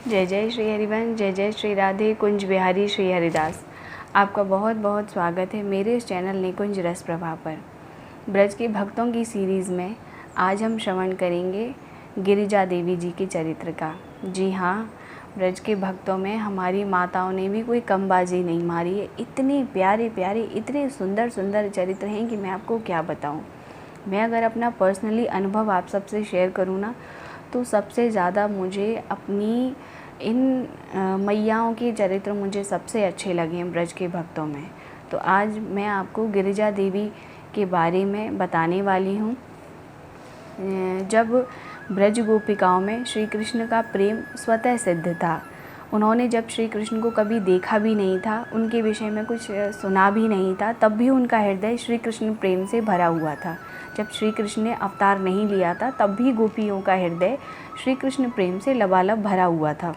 जय जय श्री हरिवंश, जय जय श्री राधे कुंज बिहारी श्री हरिदास। आपका बहुत बहुत स्वागत है मेरे इस चैनल निकुंज रस प्रभा पर। ब्रज के भक्तों की सीरीज़ में आज हम श्रवण करेंगे गिरिजा देवी जी के चरित्र का। जी हाँ, ब्रज के भक्तों में हमारी माताओं ने भी कोई कमबाजी नहीं मारी है। इतने प्यारे प्यारे, इतने सुंदर सुंदर चरित्र हैं कि मैं आपको क्या बताऊँ। मैं अगर अपना पर्सनली अनुभव आप सबसे शेयर करूँ ना, तो सबसे ज़्यादा मुझे अपनी इन मैयाओं के चरित्र मुझे सबसे अच्छे लगे हैं ब्रज के भक्तों में। तो आज मैं आपको गिरिजा देवी के बारे में बताने वाली हूँ। जब ब्रज गोपिकाओं में श्री कृष्ण का प्रेम स्वतः सिद्ध था, उन्होंने जब श्री कृष्ण को कभी देखा भी नहीं था, उनके विषय में कुछ सुना भी नहीं था, तब भी उनका हृदय श्री कृष्ण प्रेम से भरा हुआ था। जब श्री कृष्ण ने अवतार नहीं लिया था, तब भी गोपियों का हृदय श्री कृष्ण प्रेम से लबालब भरा हुआ था।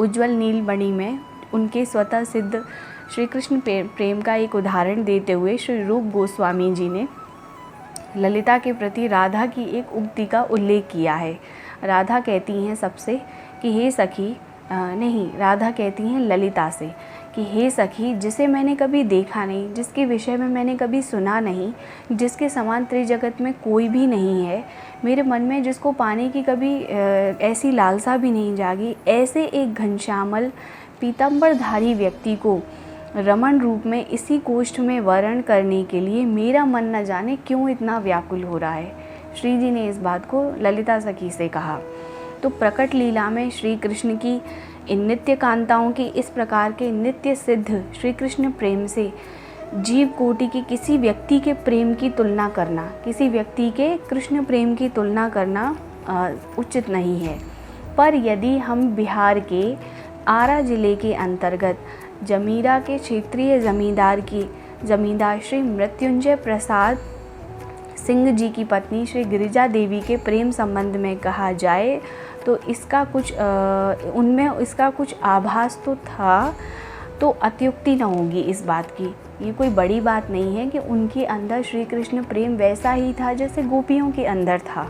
उज्ज्वल नीलमणि में उनके स्वतः सिद्ध श्री कृष्ण प्रेम का एक उदाहरण देते हुए श्री रूप गोस्वामी जी ने ललिता के प्रति राधा की एक उक्ति का उल्लेख किया है। राधा कहती हैं सबसे कि हे सखी, राधा कहती हैं ललिता से कि हे सखी, जिसे मैंने कभी देखा नहीं, जिसके विषय में मैंने कभी सुना नहीं, जिसके समान त्रिजगत में कोई भी नहीं है, मेरे मन में जिसको पाने की कभी ऐसी लालसा भी नहीं जागी, ऐसे एक घनश्यामल पीताम्बरधारी व्यक्ति को रमण रूप में इसी कोष्ठ में वर्ण करने के लिए मेरा मन न जाने क्यों इतना व्याकुल हो रहा है। श्री जी ने इस बात को ललिता सखी से कहा। तो प्रकट लीला में श्री कृष्ण की इन नित्य कांताओं की इस प्रकार के नित्य सिद्ध श्री कृष्ण प्रेम से जीव कोटि के किसी व्यक्ति के प्रेम की तुलना करना, किसी व्यक्ति के कृष्ण प्रेम की तुलना करना उचित नहीं है। पर यदि हम बिहार के आरा जिले के अंतर्गत जमीरा के क्षेत्रीय जमींदार श्री मृत्युंजय प्रसाद सिंह जी की पत्नी श्री गिरिजा देवी के प्रेम संबंध में कहा जाए तो उनमें इसका कुछ आभास तो था, तो अत्युक्ति न होगी इस बात की। ये कोई बड़ी बात नहीं है कि उनके अंदर श्री कृष्ण प्रेम वैसा ही था जैसे गोपियों के अंदर था।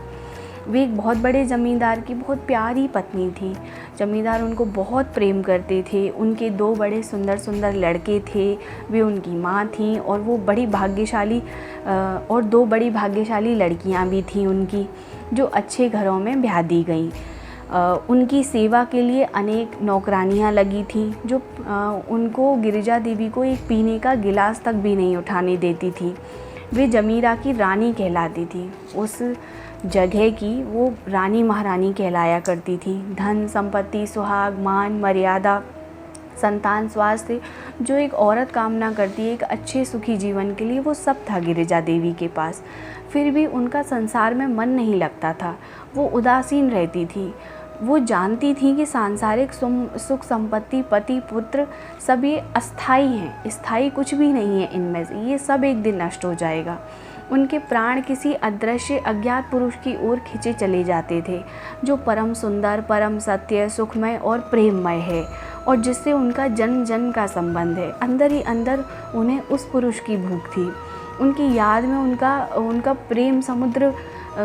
वे एक बहुत बड़े ज़मींदार की बहुत प्यारी पत्नी थी। ज़मींदार उनको बहुत प्रेम करते थे। उनके दो बड़े सुंदर सुंदर लड़के थे, वे उनकी माँ थीं, और वो बड़ी भाग्यशाली और दो बड़ी भाग्यशाली लड़कियाँ भी थीं उनकी, जो अच्छे घरों में ब्याह दी गईं। उनकी सेवा के लिए अनेक नौकरानियाँ लगी थीं, जो उनको गिरिजा देवी को एक पीने का गिलास तक भी नहीं उठाने देती थी। वे जमीरा की रानी कहलाती थी। उस जगह की वो रानी महारानी कहलाया करती थी। धन संपत्ति, सुहाग, मान, मर्यादा, संतान, स्वास्थ्य, जो एक औरत कामना करती है एक अच्छे सुखी जीवन के लिए, वो सब था गिरिजा देवी के पास। फिर भी उनका संसार में मन नहीं लगता था। वो उदासीन रहती थी। वो जानती थी कि सांसारिक सुख संपत्ति, पति, पुत्र सब ये अस्थाई हैं, स्थायी कुछ भी नहीं है इनमें से, ये सब एक दिन नष्ट हो जाएगा। उनके प्राण किसी अदृश्य अज्ञात पुरुष की ओर खिंचे चले जाते थे, जो परम सुंदर, परम सत्य, सुखमय और प्रेममय है, और जिससे उनका जन्म जन्म का संबंध है। अंदर ही अंदर उन्हें उस पुरुष की भूख थी। उनकी याद में उनका प्रेम समुद्र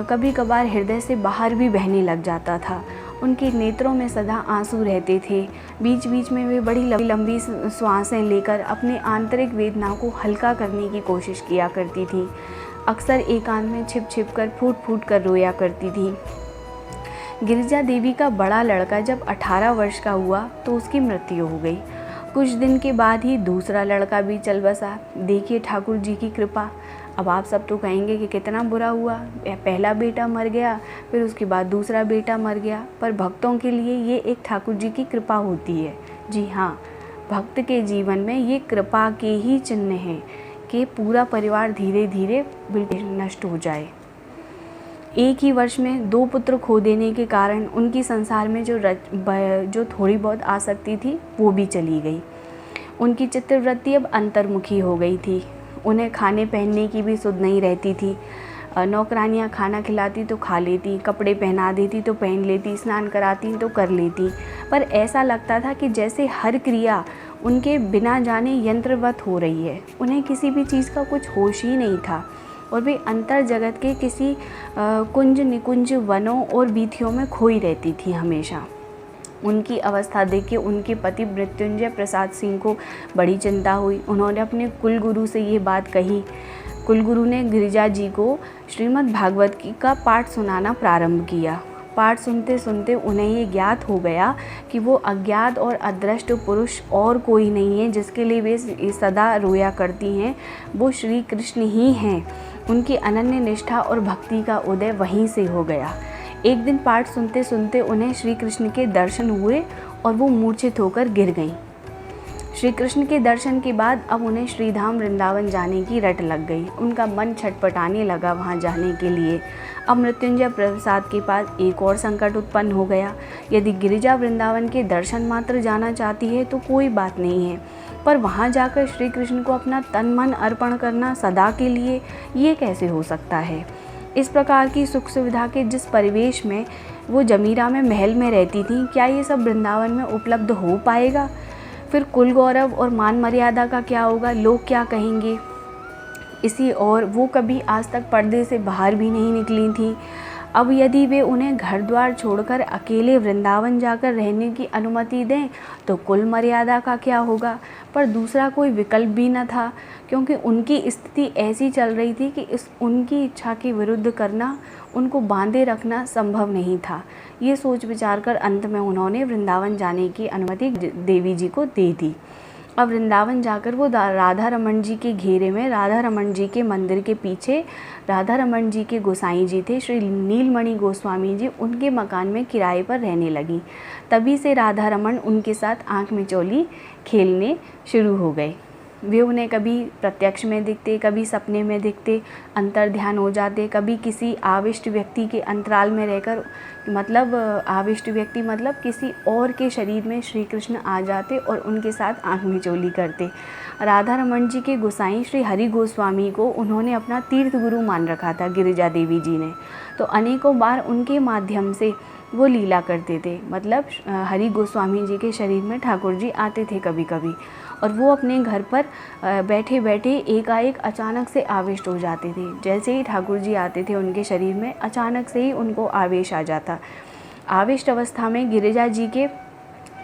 कभी कभार हृदय से बाहर भी बहने लग जाता था। उनके नेत्रों में सदा आंसू रहते थे। बीच बीच में वे बड़ी लंबी श्वासें लेकर अपने आंतरिक वेदना को हल्का करने की कोशिश किया करती थी। अक्सर एकांत में छिप छिप कर फूट फूट कर रोया करती थी। गिरिजा देवी का बड़ा लड़का जब 18 वर्ष का हुआ तो उसकी मृत्यु हो गई। कुछ दिन के बाद ही दूसरा लड़का भी चल बसा। देखिए ठाकुर जी की कृपा। अब आप सब तो कहेंगे कि कितना बुरा हुआ, पहला बेटा मर गया, फिर उसके बाद दूसरा बेटा मर गया, पर भक्तों के लिए ये एक ठाकुर जी की कृपा होती है। जी हाँ, भक्त के जीवन में ये कृपा के ही चिन्ह हैं कि पूरा परिवार धीरे धीरे बिल्कुल नष्ट हो जाए। एक ही वर्ष में 2 पुत्र खो देने के कारण उनकी संसार में जो थोड़ी बहुत आसक्ति थी वो भी चली गई। उनकी चित्तवृत्ति अब अंतर्मुखी हो गई थी। उन्हें खाने पहनने की भी सुध नहीं रहती थी। नौकरानियाँ खाना खिलाती तो खा लेती, कपड़े पहना देती तो पहन लेती, स्नान कराती तो कर लेती, पर ऐसा लगता था कि जैसे हर क्रिया उनके बिना जाने यंत्रवत हो रही है। उन्हें किसी भी चीज़ का कुछ होश ही नहीं था, और वे अंतर जगत के किसी कुंज निकुंज वनों और वीथियों में खोई रहती थी हमेशा। उनकी अवस्था देख के उनके पति मृत्युंजय प्रसाद सिंह को बड़ी चिंता हुई। उन्होंने अपने कुलगुरु से ये बात कही। कुलगुरु ने गिरिजा जी को श्रीमद् भागवत का पाठ सुनाना प्रारंभ किया। पाठ सुनते सुनते उन्हें ये ज्ञात हो गया कि वो अज्ञात और अदृष्ट पुरुष और कोई नहीं है जिसके लिए वे सदा रोया करती हैं, वो श्री कृष्ण ही हैं। उनकी अनन्य निष्ठा और भक्ति का उदय वहीं से हो गया। एक दिन पाठ सुनते सुनते उन्हें श्री कृष्ण के दर्शन हुए और वो मूर्छित होकर गिर गईं। श्री कृष्ण के दर्शन के बाद अब उन्हें श्रीधाम वृंदावन जाने की रट लग गई। उनका मन छटपटाने लगा वहाँ जाने के लिए। अब मृत्युंजय प्रसाद के पास एक और संकट उत्पन्न हो गया। यदि गिरिजा वृंदावन के दर्शन मात्र जाना चाहती है तो कोई बात नहीं है, पर वहाँ जाकर श्री कृष्ण को अपना तन मन अर्पण करना सदा के लिए, ये कैसे हो सकता है। इस प्रकार की सुख सुविधा के जिस परिवेश में वो जमीरा में महल में रहती थी, क्या ये सब वृंदावन में उपलब्ध हो पाएगा। फिर कुल गौरव और मान मर्यादा का क्या होगा, लोग क्या कहेंगे। इसी और वो कभी आज तक पर्दे से बाहर भी नहीं निकली थी। अब यदि वे उन्हें घर द्वार छोड़कर अकेले वृंदावन जाकर रहने की अनुमति दें तो कुल मर्यादा का क्या होगा। पर दूसरा कोई विकल्प भी न था, क्योंकि उनकी स्थिति ऐसी चल रही थी कि उनकी इच्छा के विरुद्ध करना, उनको बांधे रखना संभव नहीं था। ये सोच विचार कर अंत में उन्होंने वृंदावन जाने की अनुमति देवी जी को दे दी। अब वृंदावन जाकर वो राधा रमन जी के घेरे में, राधा रमन जी के मंदिर के पीछे राधा रमन जी के गोसाई जी थे, श्री नीलमणि गोस्वामी जी, उनके मकान में किराए पर रहने लगी। तभी से राधा रमन उनके साथ आँख मिचौली खेलने शुरू हो गए। वे उन्हें कभी प्रत्यक्ष में दिखते, कभी सपने में दिखते, अंतर्ध्यान हो जाते, कभी किसी आविष्ट व्यक्ति के अंतराल में रहकर, मतलब आविष्ट व्यक्ति मतलब किसी और के शरीर में श्री कृष्ण आ जाते और उनके साथ आँख मिचौली करते। राधा रमन जी के गोसाई श्री हरि गोस्वामी को उन्होंने अपना तीर्थ गुरु मान रखा था गिरिजा देवी जी ने, तो अनेकों बार उनके माध्यम से वो लीला करते थे। मतलब हरि गोस्वामी जी के शरीर में ठाकुर जी आते थे कभी कभी, और वो अपने घर पर बैठे बैठे एकाएक अचानक से आविष्ट हो जाते थे। जैसे ही ठाकुर जी आते थे उनके शरीर में, अचानक से ही उनको आवेश आ जाता। आविष्ट अवस्था में गिरिजा जी के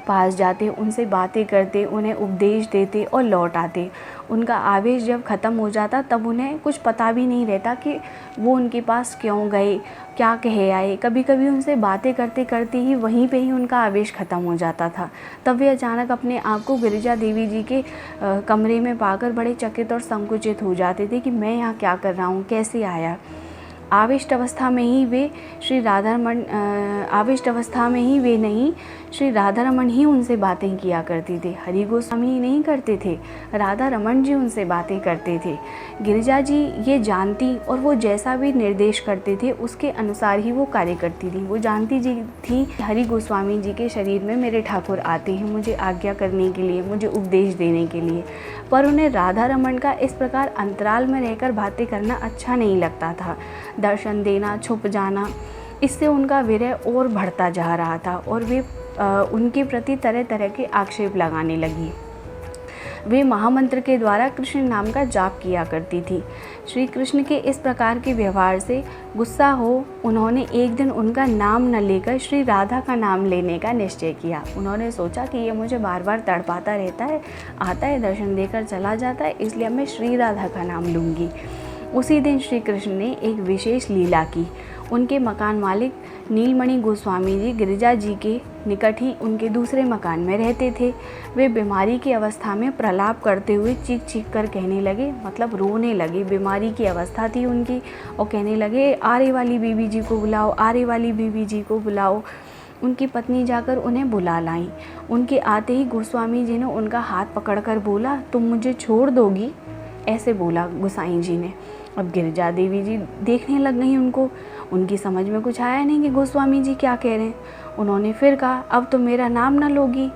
पास जाते, उनसे बातें करते, उन्हें उपदेश देते और लौट आते। उनका आवेश जब ख़त्म हो जाता तब उन्हें कुछ पता भी नहीं रहता कि वो उनके पास क्यों गए, क्या कहे आए। कभी कभी उनसे बातें करते करते ही वहीं पे ही उनका आवेश ख़त्म हो जाता था। तब वे अचानक अपने आप को गिरिजा देवी जी के कमरे में पाकर बड़े चकित और संकुचित हो जाते थे कि मैं यहाँ क्या कर रहा हूँ, कैसे आया। आविष्ट अवस्था में ही वे श्री राधा रमन ही उनसे बातें किया करती थी। हरि गोस्वामी ही नहीं करते थे, राधा रमन जी उनसे बातें करते थे। गिरिजा जी ये जानती और वो जैसा भी निर्देश करते थे उसके अनुसार ही वो कार्य करती थी। वो जानती जी थी हरि गोस्वामी जी के शरीर में मेरे ठाकुर आते हैं मुझे आज्ञा करने के लिए, मुझे उपदेश देने के लिए। पर उन्हें राधा रमन का इस प्रकार अंतराल में रहकर बातें करना अच्छा नहीं लगता था। दर्शन देना, छुप जाना, इससे उनका विरह और बढ़ता जा रहा था और वे उनके प्रति तरह तरह के आक्षेप लगाने लगी। वे महामंत्र के द्वारा कृष्ण नाम का जाप किया करती थी। श्री कृष्ण के इस प्रकार के व्यवहार से गुस्सा हो उन्होंने एक दिन उनका नाम न लेकर श्री राधा का नाम लेने का निश्चय किया। उन्होंने सोचा कि ये मुझे बार बार तड़पाता रहता है, आता है दर्शन देकर चला जाता है, इसलिए मैं श्री राधा का नाम लूँगी। उसी दिन श्री कृष्ण ने एक विशेष लीला की। उनके मकान मालिक नीलमणि गोस्वामी जी गिरिजा जी के निकट ही उनके दूसरे मकान में रहते थे। वे बीमारी की अवस्था में प्रलाप करते हुए चीख चीख कर कहने लगे, मतलब रोने लगे। बीमारी की अवस्था थी उनकी और कहने लगे, आरे वाली बीबी जी को बुलाओ, आरे वाली बीबी जी को बुलाओ। उनकी पत्नी जाकर उन्हें बुला लाई। उनके आते ही गोस्वामी जी ने उनका हाथ पकड़कर बोला, तुम मुझे छोड़ दोगी, ऐसे बोला गोसाई जी ने। अब गिरिजा देवी जी देखने लग गई उनको। उनकी समझ में कुछ आया नहीं कि गोस्वामी जी क्या कह रहे हैं। उन्होंने फिर कहा, अब तो मेरा नाम ना लोगी,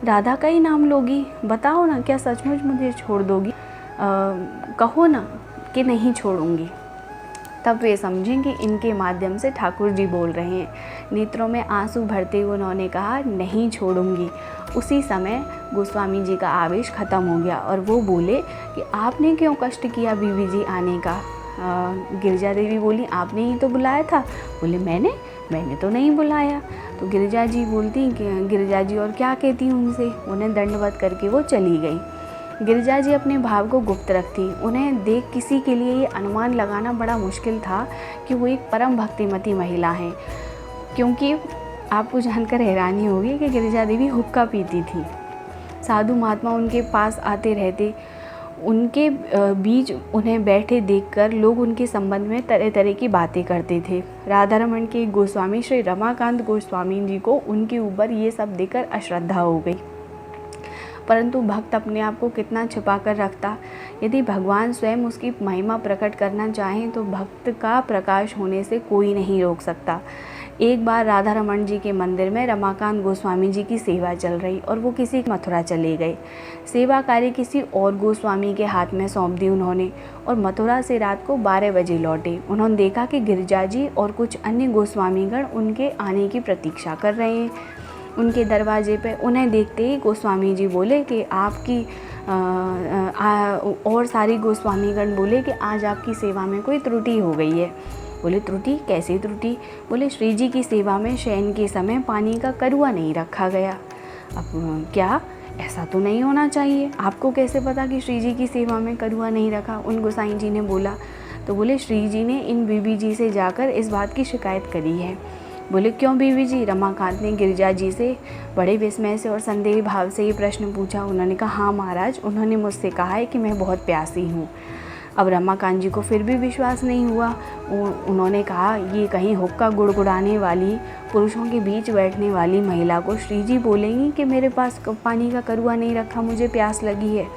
राधा का ही नाम लोगी, बताओ ना क्या सचमुच मुझे छोड़ दोगी, कहो ना कि नहीं छोड़ूंगी। तब वे समझें कि इनके माध्यम से ठाकुर जी बोल रहे हैं। नेत्रों में आंसू भरते हुए उन्होंने कहा, नहीं छोड़ूंगी। उसी समय गोस्वामी जी का आवेश ख़त्म हो गया और वो बोले कि आपने क्यों कष्ट किया बीवी जी आने का, गिरिजा देवी बोली, आपने ही तो बुलाया था। बोले, मैंने तो नहीं बुलाया। तो गिरिजा जी बोलती कि गिरिजा जी और क्या कहती उनसे, उन्हें दंडवत करके वो चली गई। गिरिजा जी अपने भाव को गुप्त रखती। उन्हें देख किसी के लिए ये अनुमान लगाना बड़ा मुश्किल था कि वो एक परम भक्तिमती महिला हैं, क्योंकि आपको जानकर हैरानी होगी कि गिरिजा देवी हुक्का पीती थी। साधु महात्मा उनके पास आते रहते, उनके बीच उन्हें बैठे देखकर लोग उनके संबंध में तरह तरह की बातें करते थे। राधा रमन के गोस्वामी श्री रमाकांत गोस्वामी जी को उनके ऊपर ये सब देखकर अश्रद्धा हो गई। परंतु भक्त अपने आप को कितना छिपा कर रखता। यदि भगवान स्वयं उसकी महिमा प्रकट करना चाहें तो भक्त का प्रकाश होने से कोई नहीं रोक सकता। एक बार राधा रमन जी के मंदिर में रमाकांत गोस्वामी जी की सेवा चल रही और वो किसी मथुरा चले गए। सेवा कार्य किसी और गोस्वामी के हाथ में सौंप दी उन्होंने और मथुरा से रात को 12 बजे लौटे। उन्होंने देखा कि गिरिजा जी और कुछ अन्य गोस्वामीगण उनके आने की प्रतीक्षा कर रहे हैं उनके दरवाजे पे। उन्हें देखते ही गोस्वामी जी बोले कि आपकी और सारी गोस्वामीगण बोले कि आज आपकी सेवा में कोई त्रुटि हो गई है। बोले, त्रुटि? कैसी त्रुटि? बोले, श्री जी की सेवा में शयन के समय पानी का करुआ नहीं रखा गया। अब क्या, ऐसा तो नहीं होना चाहिए। आपको कैसे पता कि श्री जी की सेवा में करुआ नहीं रखा? उन गोसाई जी ने बोला। तो बोले, श्री जी ने इन बीबी जी से जाकर इस बात की शिकायत करी है। बोले, क्यों बीबी जी? रमाकांत ने गिरिजा जी से बड़े विस्मय से और संदेह भाव से ये प्रश्न पूछा। उन्होंने कहा, हाँ महाराज, उन्होंने मुझसे कहा है कि मैं बहुत प्यासी हूँ। अब रमाकांत जी को फिर भी विश्वास नहीं हुआ। उन्होंने कहा, ये कहीं हुक्का गुड़गुड़ाने वाली, पुरुषों के बीच बैठने वाली महिला को श्री जी बोलेंगी कि मेरे पास पानी का करुआ नहीं रखा, मुझे प्यास लगी है।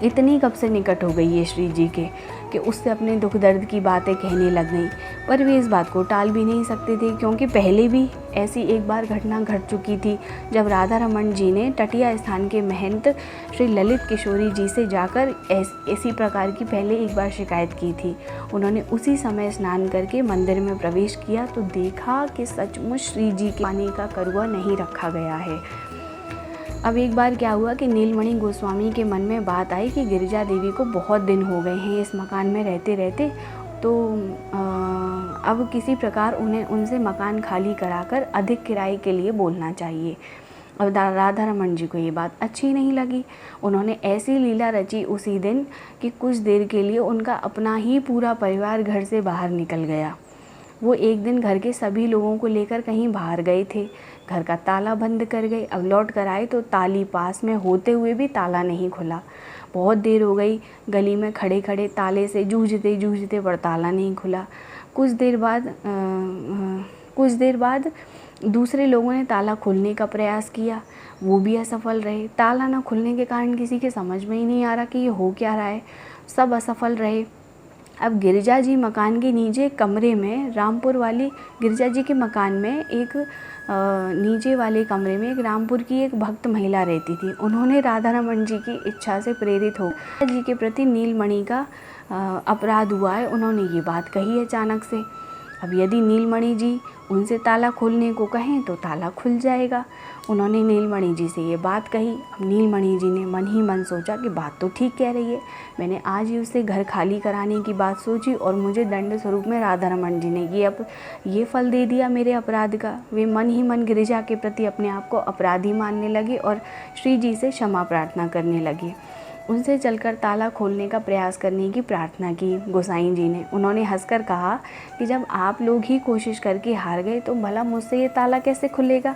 इतनी कब से निकट हो गई है श्री जी के कि उससे अपने दुख दर्द की बातें कहने लग गई। पर वे इस बात को टाल भी नहीं सकते थे, क्योंकि पहले भी ऐसी एक बार घटना घट चुकी थी जब राधा रमन जी ने तटिया स्थान के महंत श्री ललित किशोरी जी से जाकर ऐसी प्रकार की पहले एक बार शिकायत की थी। उन्होंने उसी समय स्नान करके मंदिर में प्रवेश किया तो देखा कि सचमुच श्री जी के पानी का करुआ नहीं रखा गया है। अब एक बार क्या हुआ कि नीलमणि गोस्वामी के मन में बात आई कि गिरिजा देवी को बहुत दिन हो गए हैं इस मकान में रहते रहते, तो अब किसी प्रकार उन्हें उनसे मकान खाली कराकर अधिक किराए के लिए बोलना चाहिए। अब राधा रमन जी को ये बात अच्छी नहीं लगी। उन्होंने ऐसी लीला रची उसी दिन कि कुछ देर के लिए उनका अपना ही पूरा परिवार घर से बाहर निकल गया। वो एक दिन घर के सभी लोगों को लेकर कहीं बाहर गए थे, घर का ताला बंद कर गए। अब लौट कर आए तो ताली पास में होते हुए भी ताला नहीं खुला। बहुत देर हो गई, गली में खड़े खड़े ताले से जूझते पर ताला नहीं खुला। कुछ देर बाद दूसरे लोगों ने ताला खोलने का प्रयास किया, वो भी असफल रहे। ताला न खुलने के कारण किसी के समझ में ही नहीं आ रहा कि ये हो क्या रहा है, सब असफल रहे। अब गिरिजा जी मकान के नीचे कमरे में, रामपुर वाली गिरिजा जी के मकान में एक नीचे वाले कमरे में एक रामपुर की एक भक्त महिला रहती थी। उन्होंने राधा रमन जी की इच्छा से प्रेरित हो जी के प्रति नीलमणि का अपराध हुआ है, उन्होंने ये बात कही अचानक से। अब यदि नीलमणि जी उनसे ताला खोलने को कहें तो ताला खुल जाएगा। उन्होंने नीलमणि जी से ये बात कही। अब नीलमणि जी ने मन ही मन सोचा कि बात तो ठीक कह रही है, मैंने आज ही उससे घर खाली कराने की बात सोची और मुझे दंड स्वरूप में राधा रमन जी ने ये फल दे दिया मेरे अपराध का। वे मन ही मन गिरिजा के प्रति अपने आप को अपराधी मानने लगे और श्री जी से क्षमा प्रार्थना करने लगे। उनसे चलकर ताला खोलने का प्रयास करने की प्रार्थना की गोसाई जी ने। उन्होंने हंसकर कहा कि जब आप लोग ही कोशिश करके हार गए तो भला मुझसे ये ताला कैसे खुलेगा।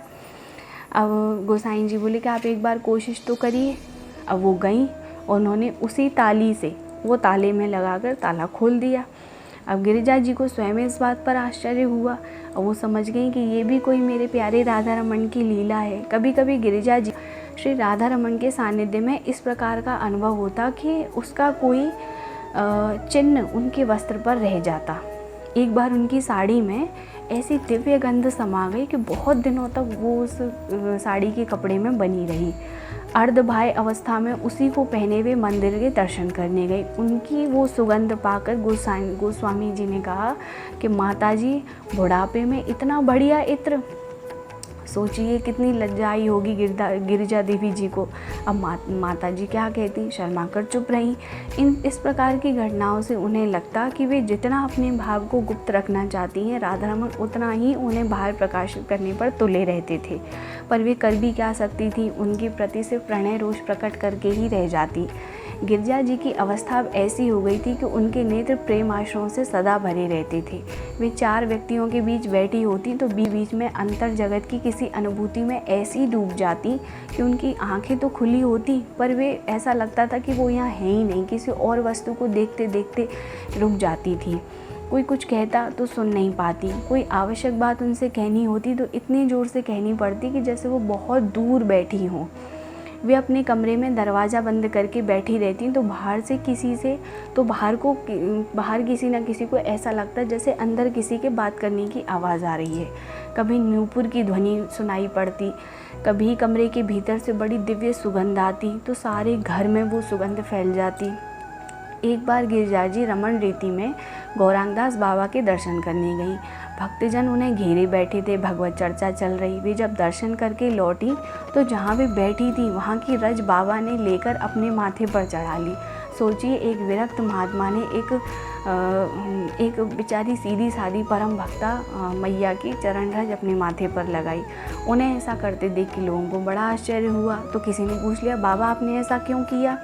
अब गोसाई जी बोले कि आप एक बार कोशिश तो करिए। अब वो गईं, उन्होंने उसी ताली से वो ताले में लगाकर ताला खोल दिया। अब गिरिजा जी को स्वयं इस बात पर आश्चर्य हुआ और वो समझ गई कि ये भी कोई मेरे प्यारे राधा रमन की लीला है। कभी कभी गिरिजा जी श्री राधा रमन के सानिध्य में इस प्रकार का अनुभव होता कि उसका कोई चिन्ह उनके वस्त्र पर रह जाता। एक बार उनकी साड़ी में ऐसी दिव्य गंध समा गई कि बहुत दिनों तक वो उस साड़ी के कपड़े में बनी रही। अर्धबाह्य अवस्था में उसी को पहने हुए मंदिर के दर्शन करने गई। उनकी वो सुगंध पाकर गोस्वामी जी ने कहा कि माता जी, बुढ़ापे में इतना बढ़िया इत्र सोचिए कितनी लज्जा आई होगी गिरिजा देवी जी को। अब माता जी क्या कहती, शर्मा कर चुप रहीं। इस प्रकार की घटनाओं से उन्हें लगता कि वे जितना अपने भाव को गुप्त रखना चाहती हैं, राधा रमन उतना ही उन्हें बाहर प्रकाशित करने पर तुले रहते थे। पर वे कर भी क्या सकती थी, उनके प्रति सिर्फ प्रणय रोष प्रकट करके ही रह जाती। गिरिजा जी की अवस्था अब ऐसी हो गई थी कि उनके नेत्र प्रेम आश्रयों से सदा भरे रहते थे। वे 4 व्यक्तियों के बीच बैठी होती तो बीच में अंतर जगत की किसी अनुभूति में ऐसी डूब जाती कि उनकी आंखें तो खुली होती, पर वे ऐसा लगता था कि वो यहाँ है ही नहीं, किसी और वस्तु को देखते देखते रुक जाती थी। कोई कुछ कहता तो सुन नहीं पाती, कोई आवश्यक बात उनसे कहनी होती तो इतनी ज़ोर से कहनी पड़ती कि जैसे वो बहुत दूर बैठी हों। वे अपने कमरे में दरवाज़ा बंद करके बैठी रहती तो बाहर किसी न किसी को ऐसा लगता जैसे अंदर किसी के बात करने की आवाज़ आ रही है। कभी नूपुर की ध्वनि सुनाई पड़ती, कभी कमरे के भीतर से बड़ी दिव्य सुगंध आती तो सारे घर में वो सुगंध फैल जाती। एक बार गिरिजा जी रमन रीति में गौरांगदास बाबा के दर्शन करने गई। भक्तजन उन्हें घेरे बैठे थे, भगवत चर्चा चल रही। वे जब दर्शन करके लौटी तो जहाँ वे बैठी थी वहाँ की रज बाबा ने लेकर अपने माथे पर चढ़ा ली। सोचिए, एक विरक्त महात्मा ने एक बेचारी सीधी सादी परम भक्ता मैया की चरण रज अपने माथे पर लगाई। उन्हें ऐसा करते देख के लोगों को बड़ा आश्चर्य हुआ। तो किसी ने पूछ लिया, बाबा आपने ऐसा क्यों किया?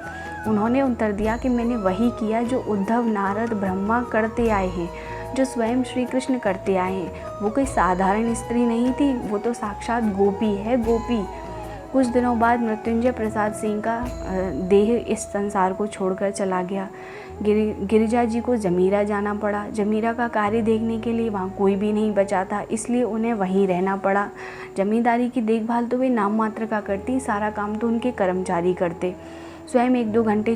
उन्होंने उत्तर दिया कि मैंने वही किया जो उद्धव, नारद, ब्रह्मा करते आए हैं, जो स्वयं श्री कृष्ण करते आए हैं। वो कोई साधारण स्त्री नहीं थी, वो तो साक्षात गोपी है, गोपी। कुछ दिनों बाद मृत्युंजय प्रसाद सिंह का देह इस संसार को छोड़कर चला गया। गिरिजा जी को जमीरा जाना पड़ा। जमीरा का कार्य देखने के लिए वहाँ कोई भी नहीं बचा था, इसलिए उन्हें वहीं रहना पड़ा। जमींदारी की देखभाल तो वे नाम मात्र का करती, सारा काम तो उनके कर्मचारी करते। स्वयं एक दो घंटे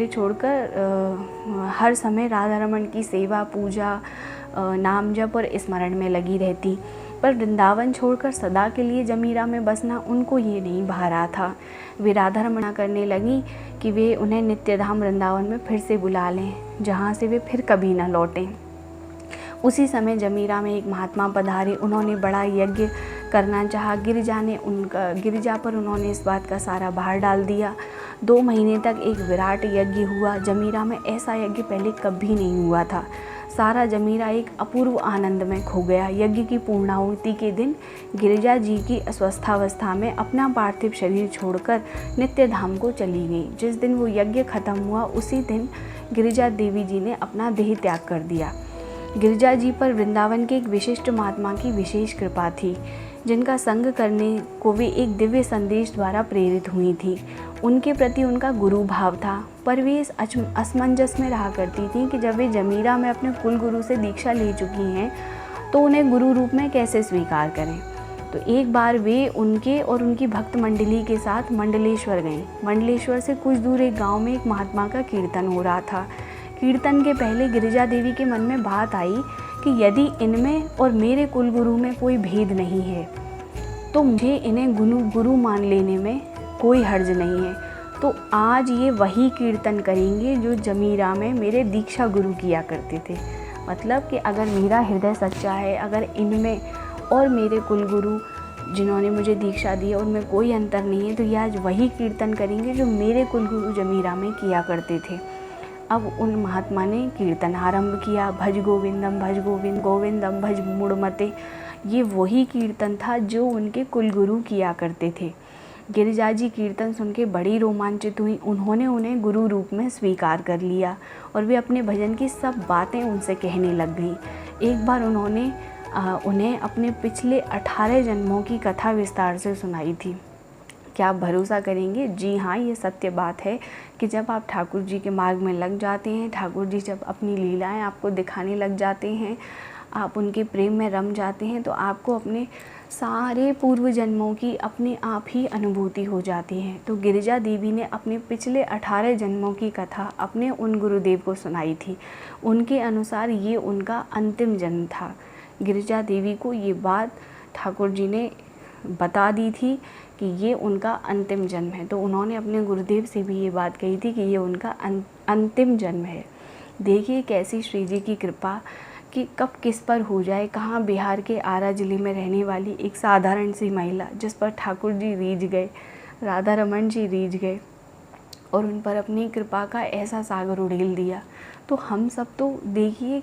छोड़कर हर समय राधा रमन की सेवा, पूजा, नाम जप और स्मरण में लगी रहती। पर वृंदावन छोड़कर सदा के लिए जमीरा में बसना उनको ये नहीं भा रहा था। वे राधा रमन करने लगी कि वे उन्हें नित्यधाम वृंदावन में फिर से बुला लें, जहाँ से वे फिर कभी न लौटें। उसी समय जमीरा में एक महात्मा पधारे। उन्होंने बड़ा यज्ञ करना चाहा। गिरिजा पर उन्होंने इस बात का सारा भार डाल दिया। 2 महीने तक एक विराट यज्ञ हुआ। जमीरा में ऐसा यज्ञ पहले कभी नहीं हुआ था। सारा जमीरा एक अपूर्व आनंद में खो गया। यज्ञ की पूर्णाहुति के दिन गिरिजा जी की अस्वस्थावस्था में अपना पार्थिव शरीर छोड़कर नित्य धाम को चली गई। जिस दिन वो यज्ञ खत्म हुआ उसी दिन गिरिजा देवी जी ने अपना देह त्याग कर दिया। गिरिजा जी पर वृंदावन के एक विशिष्ट महात्मा की विशेष कृपा थी, जिनका संग करने को वे एक दिव्य संदेश द्वारा प्रेरित हुई थी। उनके प्रति उनका गुरु भाव था, पर वे इस असमंजस में रहा करती थीं कि जब वे जमीरा में अपने कुल गुरु से दीक्षा ले चुकी हैं तो उन्हें गुरु रूप में कैसे स्वीकार करें। तो एक बार वे उनके और उनकी भक्त मंडली के साथ मंडलेश्वर गईं। मंडलेश्वर से कुछ दूर एक गाँव में एक महात्मा का कीर्तन हो रहा था। कीर्तन के पहले गिरिजा देवी के मन में बात आई कि यदि इनमें और मेरे कुलगुरु में कोई भेद नहीं है तो मुझे इन्हें गुरु मान लेने में कोई हर्ज नहीं है। तो आज ये वही कीर्तन करेंगे जो जमीरा में मेरे दीक्षा गुरु किया करते थे। मतलब कि अगर मेरा हृदय सच्चा है, अगर इनमें और मेरे कुलगुरु जिन्होंने मुझे दीक्षा दी है उनमें कोई अंतर नहीं है, तो ये आज वही कीर्तन करेंगे जो मेरे कुलगुरु जमीरा में किया करते थे। अब उन महात्मा ने कीर्तन आरंभ किया। भज गोविंदम गोविंदम भज मुड़मते। ये वही कीर्तन था जो उनके कुलगुरु किया करते थे। गिरिजा जी कीर्तन सुन के बड़ी रोमांचित हुई। उन्होंने उन्हें गुरु रूप में स्वीकार कर लिया और वे अपने भजन की सब बातें उनसे कहने लग गई। एक बार उन्होंने उन्हें अपने पिछले 18 जन्मों की कथा विस्तार से सुनाई थी। क्या आप भरोसा करेंगे? जी हाँ, ये सत्य बात है कि जब आप ठाकुर जी के मार्ग में लग जाते हैं, ठाकुर जी जब अपनी लीलाएं आपको दिखाने लग जाते हैं, आप उनके प्रेम में रम जाते हैं, तो आपको अपने सारे पूर्व जन्मों की अपने आप ही अनुभूति हो जाती है। तो गिरिजा देवी ने अपने पिछले 18 जन्मों की कथा अपने उन गुरुदेव को सुनाई थी। उनके अनुसार ये उनका अंतिम जन्म था। गिरिजा देवी को ये बात ठाकुर जी ने बता दी थी कि ये उनका अंतिम जन्म है। तो उन्होंने अपने गुरुदेव से भी ये बात कही थी कि ये उनका अंतिम जन्म है। देखिए कैसी श्री जी की कृपा कि कब किस पर हो जाए। कहाँ बिहार के आरा जिले में रहने वाली एक साधारण सी महिला जिस पर ठाकुर जी रीझ गए, राधा रमन जी रीझ गए और उन पर अपनी कृपा का ऐसा सागर उड़ेल दिया। तो हम सब तो देखिए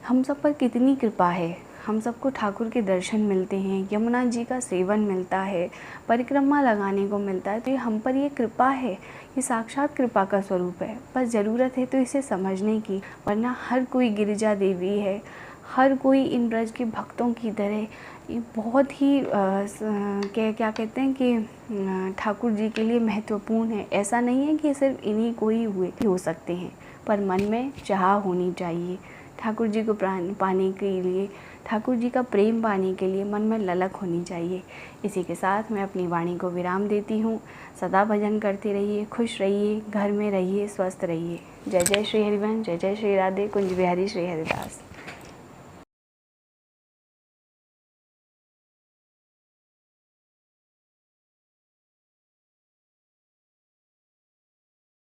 हम सब पर कितनी कृपा है, हम सबको ठाकुर के दर्शन मिलते हैं, यमुना जी का सेवन मिलता है, परिक्रमा लगाने को मिलता है। तो ये हम पर ये कृपा है, ये साक्षात कृपा का स्वरूप है। बस ज़रूरत है तो इसे समझने की, वरना हर कोई गिरिजा देवी है, हर कोई इन ब्रज के भक्तों की तरह ये बहुत ही क्या कहते हैं कि ठाकुर जी के लिए महत्वपूर्ण है। ऐसा नहीं है कि सिर्फ इन्हीं को ही हो सकते हैं, पर मन में चाह होनी चाहिए ठाकुर जी को पाने के लिए, ठाकुर जी का प्रेम पाने के लिए मन में ललक होनी चाहिए। इसी के साथ मैं अपनी वाणी को विराम देती हूँ। सदा भजन करते रहिए, खुश रहिए, घर में रहिए, स्वस्थ रहिए। जय जय श्री हरिवंश, जय जय श्री राधे कुंज बिहारी श्री हरिदास।